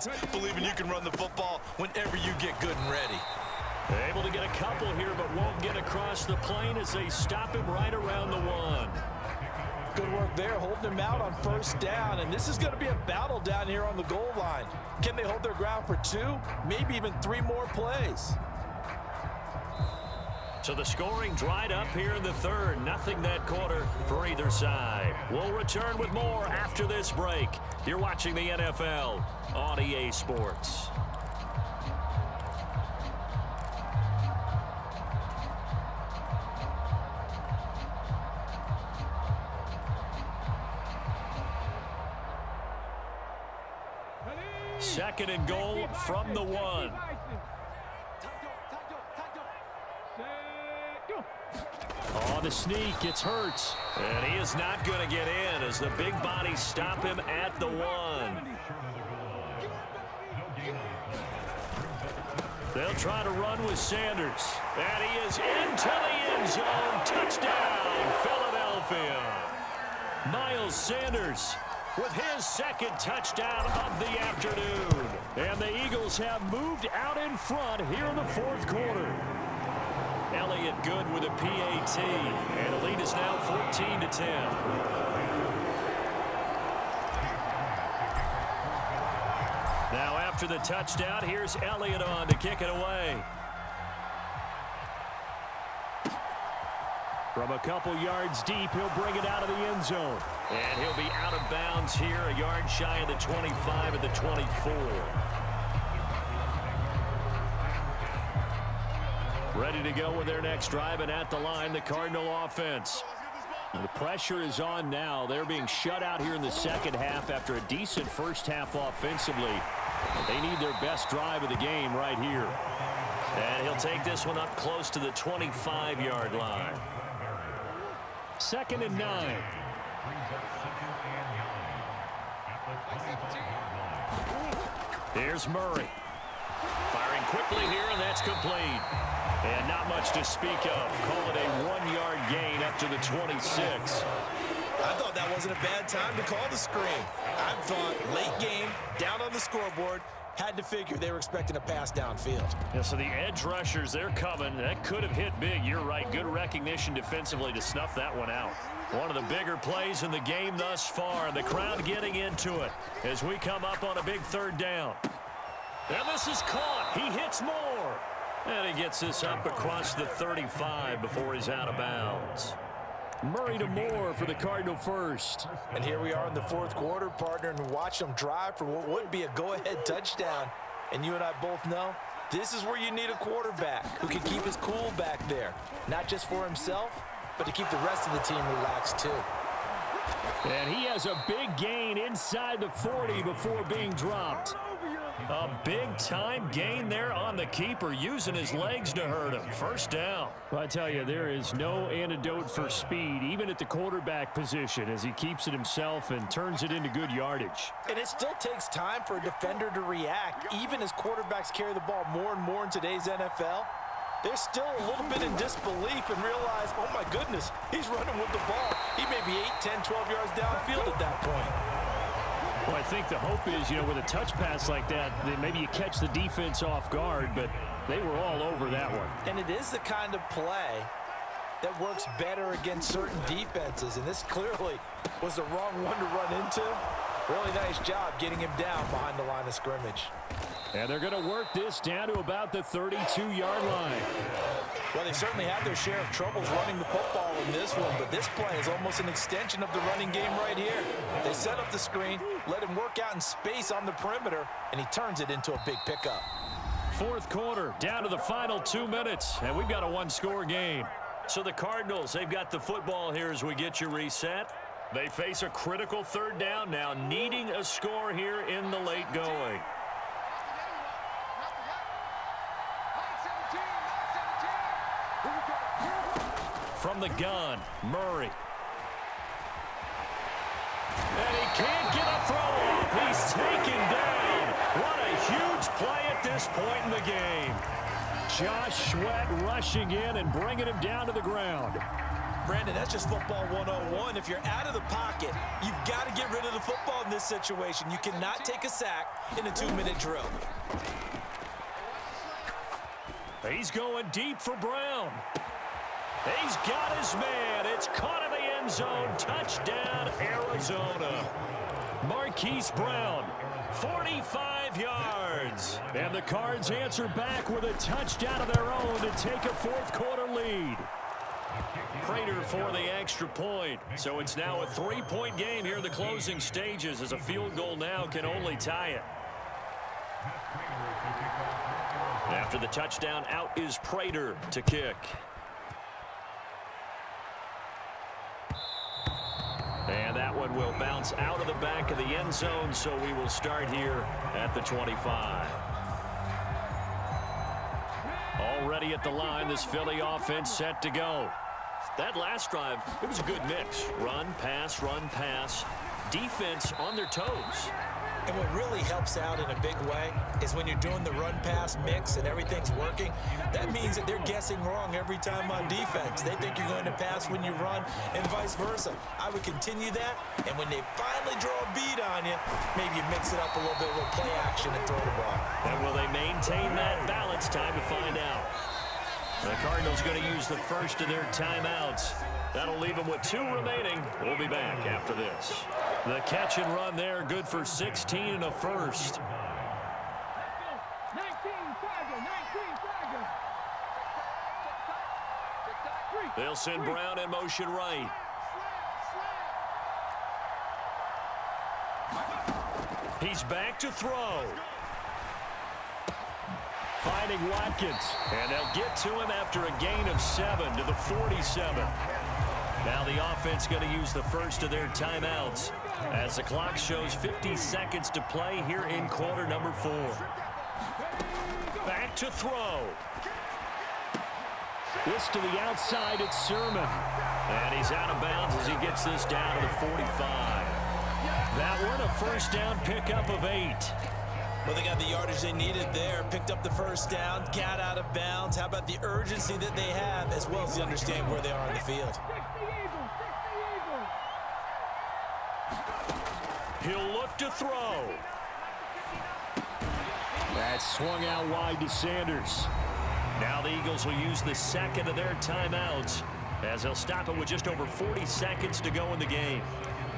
defense, believing you can run the football whenever you get good and ready. Able to get a couple here, but won't get across the plane as they stop him right around the 1. Good work there, holding him out on first down, and this is going to be a battle down here on the goal line. Can they hold their ground for 2, maybe even 3 more plays? So the scoring dried up here in the 3rd. Nothing that quarter for either side. We'll return with more after this break. You're watching the NFL on EA Sports. Second and goal from the 1. Oh, the sneak, it's Hurts. And he is not going to get in as the big bodies stop him at the 1. They'll try to run with Sanders. And he is into the end zone. Touchdown, Philadelphia. Miles Sanders with his 2nd touchdown of the afternoon. And the Eagles have moved out in front here in the 4th quarter. Elliott good with a PAT. And the lead is now 14-10. Now after the touchdown, here's Elliott on to kick it away. From a couple yards deep, he'll bring it out of the end zone. And he'll be out of bounds here, a yard shy of the 25 at the 24. Ready to go with their next drive, and at the line, the Cardinal offense. The pressure is on now. They're being shut out here in the second half after a decent first half offensively. They need their best drive of the game right here. And he'll take this one up close to the 25-yard line. 2nd and 9. Here's Murray. Firing quickly here, and that's complete. And not much to speak of. Call it a 1-yard gain up to the 26. I thought that wasn't a bad time to call the screen. I thought late game, down on the scoreboard, had to figure they were expecting a pass downfield. Yeah, so the edge rushers, they're coming. That could have hit big. You're right. Good recognition defensively to snuff that one out. One of the bigger plays in the game thus far. The crowd getting into it as we come up on a big 3rd down. And this is caught. He hits more. And he gets this up across the 35 before he's out of bounds. Murray to Moore for the Cardinal first. And here we are in the 4th quarter, partner, and watch them drive for what would be a go-ahead touchdown. And you and I both know this is where you need a quarterback who can keep his cool back there. Not just for himself, but to keep the rest of the team relaxed too. And he has a big gain inside the 40 before being dropped. A big-time gain there on the keeper, using his legs to hurt him. First down. Well, I tell you, there is no antidote for speed, even at the quarterback position, as he keeps it himself and turns it into good yardage. And it still takes time for a defender to react, even as quarterbacks carry the ball more and more in today's NFL. They're still a little bit in disbelief and realize, oh my goodness, he's running with the ball. He may be 8, 10, 12 yards downfield at that point. Well, I think the hope is, with a touch pass like that maybe you catch the defense off guard, but they were all over that one. And it is the kind of play that works better against certain defenses, and this clearly was the wrong one to run into. Really nice job getting him down behind the line of scrimmage. And they're going to work this down to about the 32-yard line. Well, they certainly had their share of troubles running the football in this one, but this play is almost an extension of the running game right here. They set up the screen, let him work out in space on the perimeter, and he turns it into a big pickup. 4th quarter, down to the final 2 minutes, and we've got a 1-score game. So the Cardinals, they've got the football here as we get you reset. They face a critical 3rd down now, needing a score here in the late going. From the gun, Murray. And he can't get a throw off. He's taken down. What a huge play at this point in the game. Josh Sweat rushing in and bringing him down to the ground. Brandon, that's just football 101. If you're out of the pocket, you've got to get rid of the football in this situation. You cannot take a sack in a 2-minute drill. He's going deep for Brown. He's got his man. It's caught in the end zone. Touchdown, Arizona. Marquise Brown, 45 yards. And the Cards answer back with a touchdown of their own to take a fourth-quarter lead. Prater for the extra point. So it's now a 3-point game here in the closing stages, as a field goal now can only tie it. After the touchdown, out is Prater to kick. And that one will bounce out of the back of the end zone, so we will start here at the 25. Already at the line, this Philly offense set to go. That last drive, it was a good mix. Run, pass, defense on their toes. And what really helps out in a big way is when you're doing the run-pass mix and everything's working, that means that they're guessing wrong every time on defense. They think you're going to pass when you run and vice versa. I would continue that, and when they finally draw a beat on you, maybe you mix it up a little bit with play action and throw the ball. And will they maintain that balance? Time to find out. The Cardinals going to use the first of their timeouts. That'll leave them with 2 remaining. We'll be back after this. The catch and run there, good for 16 and a first. They'll send Brown in motion right. He's back to throw. Finding Watkins, and they'll get to him after a gain of 7 to the 47. Now the offense going to use the first of their timeouts as the clock shows 50 seconds to play here in quarter number 4. Back to throw. This to the outside, it's Sermon. And he's out of bounds as he gets this down to the 45. That one, a first down pickup of 8. Well, they got the yardage they needed there, picked up the first down, got out of bounds. How about the urgency that they have, as well as the understanding where they are on the field? He'll look to throw. That swung out wide to Sanders. Now the Eagles will use the second of their timeouts as they'll stop it with just over 40 seconds to go in the game.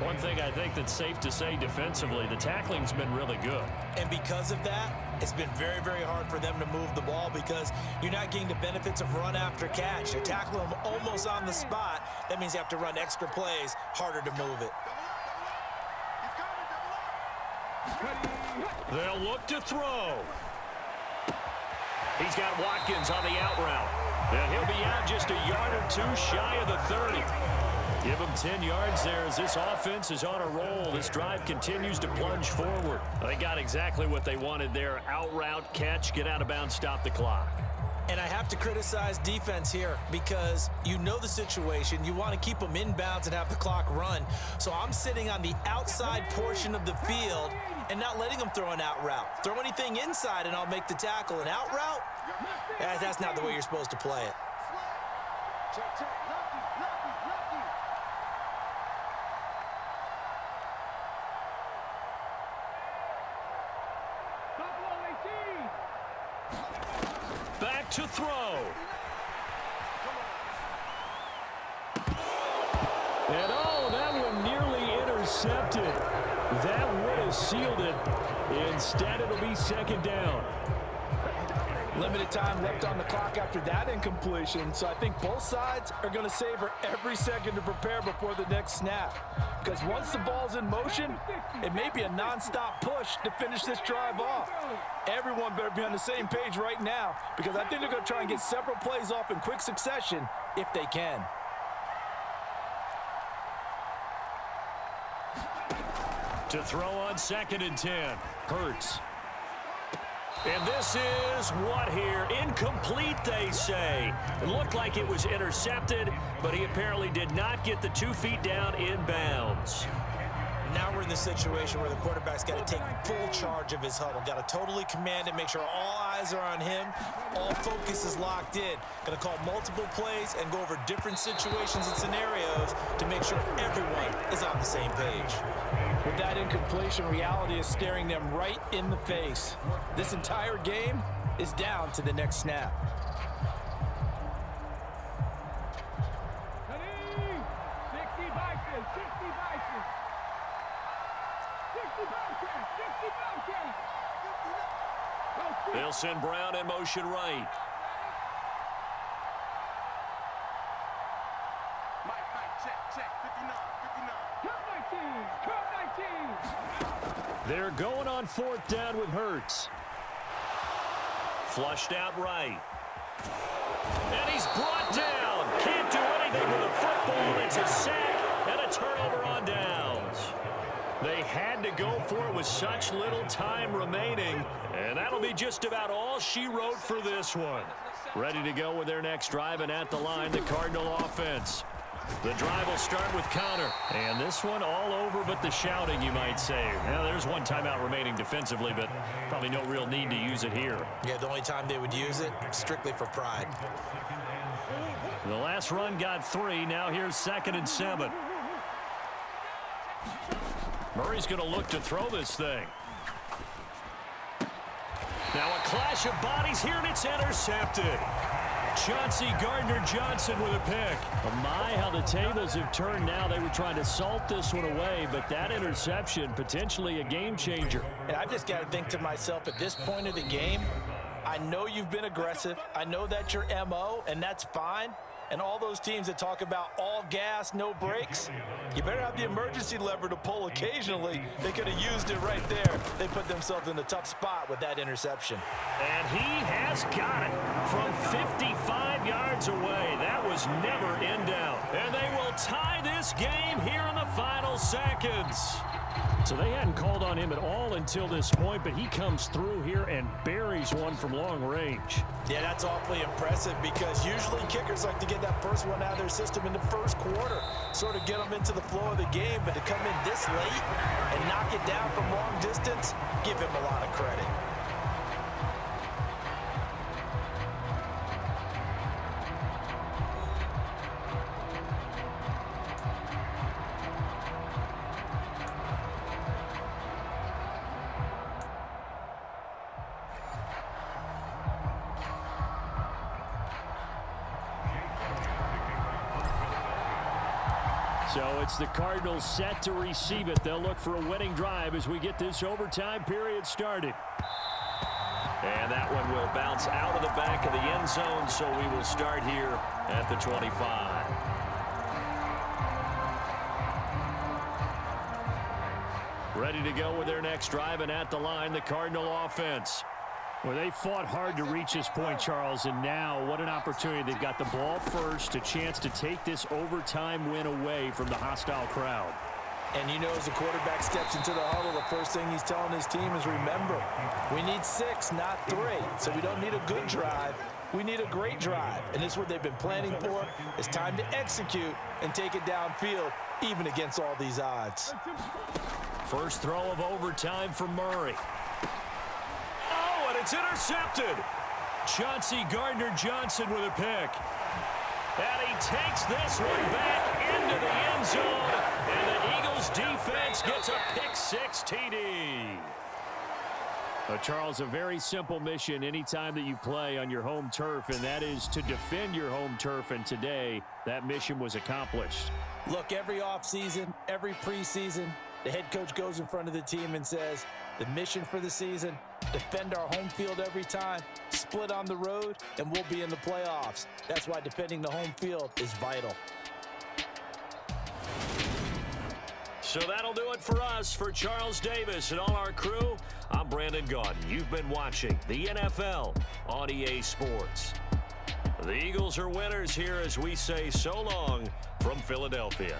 One thing I think that's safe to say defensively, the tackling's been really good. And because of that, it's been very, very hard for them to move the ball because you're not getting the benefits of run after catch. You're tackling them almost on the spot. That means you have to run extra plays, harder to move it. They'll look to throw. He's got Watkins on the out route. And he'll be out just a yard or 2 shy of the 30. Give him 10 yards there as this offense is on a roll. This drive continues to plunge forward. They got exactly what they wanted there. Out route, catch, get out of bounds, stop the clock. And I have to criticize defense here because you know the situation. You want to keep them inbounds and have the clock run. So I'm sitting on the outside portion of the field and not letting them throw an out route. Throw anything inside and I'll make the tackle. An out route? That's not the way you're supposed to play it. Back to throw. And oh, that one nearly intercepted. That would have sealed it. Instead, it'll be second down. Limited time left on the clock after that incompletion, so I think both sides are going to savor every second to prepare before the next snap. Because once the ball's in motion, it may be a non-stop push to finish this drive off. Everyone better be on the same page right now because I think they're going to try and get several plays off in quick succession if they can. To throw on 2nd and 10. Hurts. And this is what here? Incomplete, they say. It looked like it was intercepted, but he apparently did not get the 2 feet down in bounds. Now we're in the situation where the quarterback's got to take full charge of his huddle. Got to totally command it, make sure all eyes are on him. All focus is locked in. Going to call multiple plays and go over different situations and scenarios to make sure everyone is on the same page. With that incompletion, reality is staring them right in the face. This entire game is down to the next snap. They'll send Brown in motion right. They're going on 4th down with Hurts. Flushed out right. And he's brought down. Can't do anything with a football. It's a sack and a turnover on downs. They had to go for it with such little time remaining, and that'll be just about all she wrote for this one. Ready to go with their next drive, and at the line, the Cardinal offense. The drive will start with Connor, and this one all over but the shouting, you might say. Now, there's one timeout remaining defensively, but probably no real need to use it here. Yeah, the only time they would use it, strictly for pride. The last run got 3. Now here's 2nd and 7. Murray's going to look to throw this thing. Now a clash of bodies here, and it's intercepted. Chauncey Gardner-Johnson with a pick. Oh my, how the tables have turned now. They were trying to salt this one away, but that interception, potentially a game changer. And I've just got to think to myself, at this point of the game, I know you've been aggressive. I know that's your MO, and that's fine. And all those teams that talk about all gas, no brakes, you better have the emergency lever to pull occasionally. They could have used it right there. They put themselves in a tough spot with that interception. And he has got it from 55 yards away. That was never in doubt. And they will tie this game here in the final seconds. So they hadn't called on him at all until this point, but he comes through here and buries one from long range. Yeah, that's awfully impressive because usually kickers like to get that first one out of their system in the first quarter, sort of get them into the flow of the game, but to come in this late and knock it down from long distance, give him a lot of credit. So it's the Cardinals set to receive it. They'll look for a winning drive as we get this overtime period started. And that one will bounce out of the back of the end zone, so we will start here at the 25. Ready to go with their next drive, and at the line, the Cardinal offense. Well, they fought hard to reach this point, Charles, and now what an opportunity. They've got the ball first, a chance to take this overtime win away from the hostile crowd. And you know, as the quarterback steps into the huddle, the first thing he's telling his team is, remember, we need 6, not 3. So we don't need a good drive. We need a great drive. And this is what they've been planning for. It's time to execute and take it downfield, even against all these odds. First throw of overtime for Murray. It's intercepted. Chauncey Gardner-Johnson with a pick. And he takes this one back into the end zone. And the Eagles defense gets a pick-6 TD. Charles, a very simple mission anytime that you play on your home turf, and that is to defend your home turf. And today, that mission was accomplished. Look, every offseason, every preseason, the head coach goes in front of the team and says, the mission for the season, defend our home field every time, split on the road, and we'll be in the playoffs. That's why defending the home field is vital. So that'll do it for us. For Charles Davis and all our crew, I'm Brandon Gaudin. You've been watching the NFL on EA Sports. The Eagles are winners here as we say so long from Philadelphia.